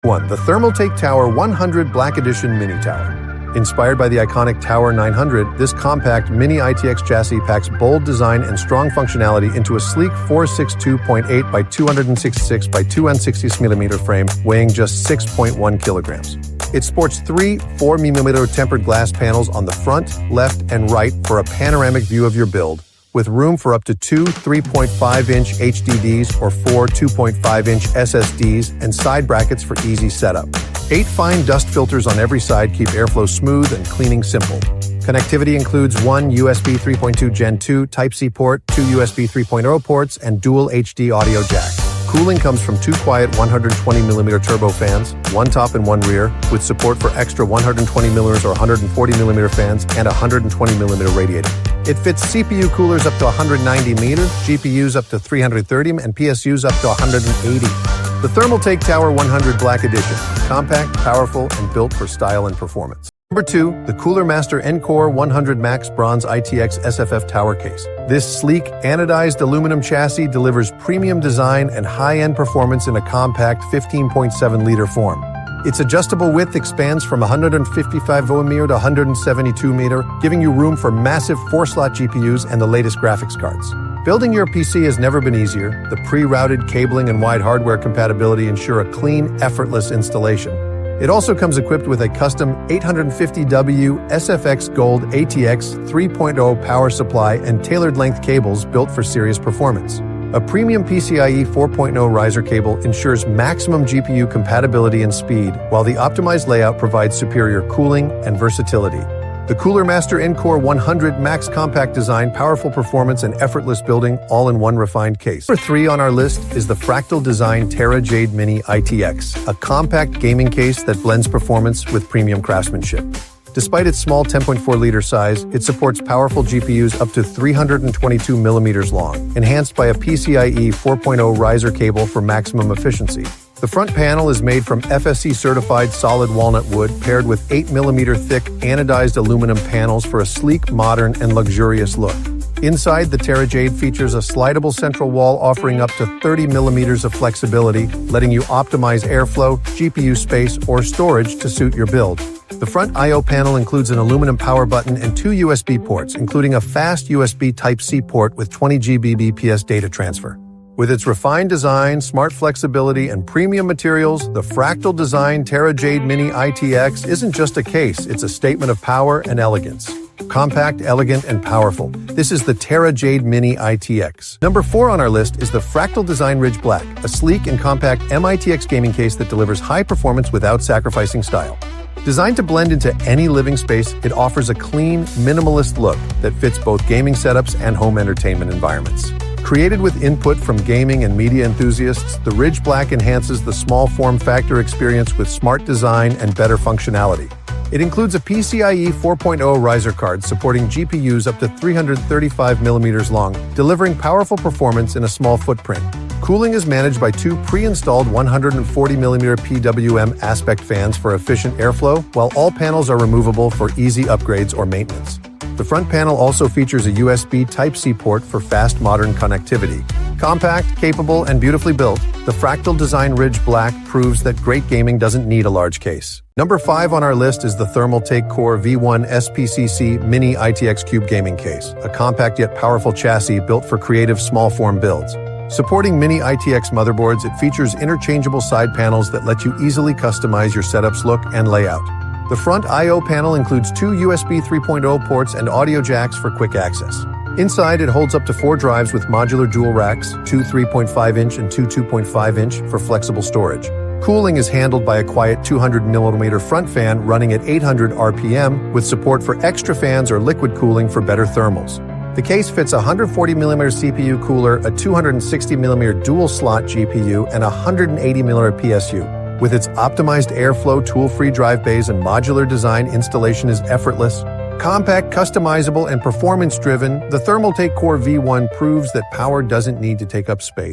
1. The Thermaltake Tower 100 Black Edition Mini Tower. Inspired by the iconic Tower 900, this compact Mini-ITX chassis packs bold design and strong functionality into a sleek 462.8 by 266 by 260mm frame weighing just 6.1 kilograms. It sports three 4mm tempered glass panels on the front, left, and right for a panoramic view of your build, with room for up to two 3.5-inch HDDs or four 2.5-inch SSDs and side brackets for easy setup. 8 fine dust filters on every side keep airflow smooth and cleaning simple. Connectivity includes one USB 3.2 Gen 2 Type-C port, two USB 3.0 ports, and dual HD audio jack. Cooling comes from two quiet 120mm turbo fans, one top and one rear, with support for extra 120mm or 140mm fans and a 120mm radiator. It fits CPU coolers up to 190 meters, GPUs up to 330, and PSUs up to 180. The Thermaltake Tower 100 Black Edition, compact, powerful, and built for style and performance. Number 2, the Cooler Master NCORE 100 Max Bronze ITX SFF Tower Case. This sleek, anodized aluminum chassis delivers premium design and high-end performance in a compact 15.7-liter form. Its adjustable width expands from 155mm to 172mm, giving you room for massive 4-slot GPUs and the latest graphics cards. Building your PC has never been easier. The pre-routed cabling and wide hardware compatibility ensure a clean, effortless installation. It also comes equipped with a custom 850W SFX Gold ATX 3.0 power supply and tailored length cables built for serious performance. A premium PCIe 4.0 riser cable ensures maximum GPU compatibility and speed, while the optimized layout provides superior cooling and versatility. The Cooler Master NCORE 100 Max compact design, powerful performance, and effortless building, all in one refined case. Number 3 on our list is the Fractal design Terra Jade Mini-ITX, a compact gaming case that blends performance with premium craftsmanship. Despite its small 10.4-liter size, it supports powerful GPUs up to 322mm long, enhanced by a PCIe 4.0 riser cable for maximum efficiency. The front panel is made from FSC-certified solid walnut wood paired with 8mm thick anodized aluminum panels for a sleek, modern, and luxurious look. Inside, the Terra Jade features a slidable central wall offering up to 30mm of flexibility, letting you optimize airflow, GPU space, or storage to suit your build. The front I/O panel includes an aluminum power button and two USB ports, including a fast USB Type-C port with 20 Gbps data transfer. With its refined design, smart flexibility, and premium materials, the Fractal design Terra Jade Mini-ITX isn't just a case, it's a statement of power and elegance. Compact, elegant, and powerful. This is the Terra Jade Mini-ITX. Number 4 on our list is the Fractal Design Ridge Black, a sleek and compact MITX gaming case that delivers high performance without sacrificing style. Designed to blend into any living space, it offers a clean, minimalist look that fits both gaming setups and home entertainment environments. Created with input from gaming and media enthusiasts, the Ridge Black enhances the small form factor experience with smart design and better functionality. It includes a PCIe 4.0 riser card supporting GPUs up to 335mm long, delivering powerful performance in a small footprint. Cooling is managed by two pre-installed 140mm PWM aspect fans for efficient airflow, while all panels are removable for easy upgrades or maintenance. The front panel also features a USB Type-C port for fast modern connectivity. Compact, capable, and beautifully built, the Fractal Design Ridge Black proves that great gaming doesn't need a large case. Number 5 on our list is the Thermaltake Core V1 SPCC Mini-ITX Cube Gaming Case, a compact yet powerful chassis built for creative small-form builds. Supporting Mini-ITX motherboards, it features interchangeable side panels that let you easily customize your setup's look and layout. The front I/O panel includes two USB 3.0 ports and audio jacks for quick access. Inside, it holds up to 4 drives with modular dual racks, two 3.5-inch and two 2.5-inch for flexible storage. Cooling is handled by a quiet 200mm front fan running at 800 RPM with support for extra fans or liquid cooling for better thermals. The case fits a 140mm CPU cooler, a 260mm dual-slot GPU, and a 180mm PSU. With its optimized airflow, tool-free drive bays, and modular design, installation is effortless. Compact, customizable, and performance-driven, the Thermaltake Core V1 proves that power doesn't need to take up space.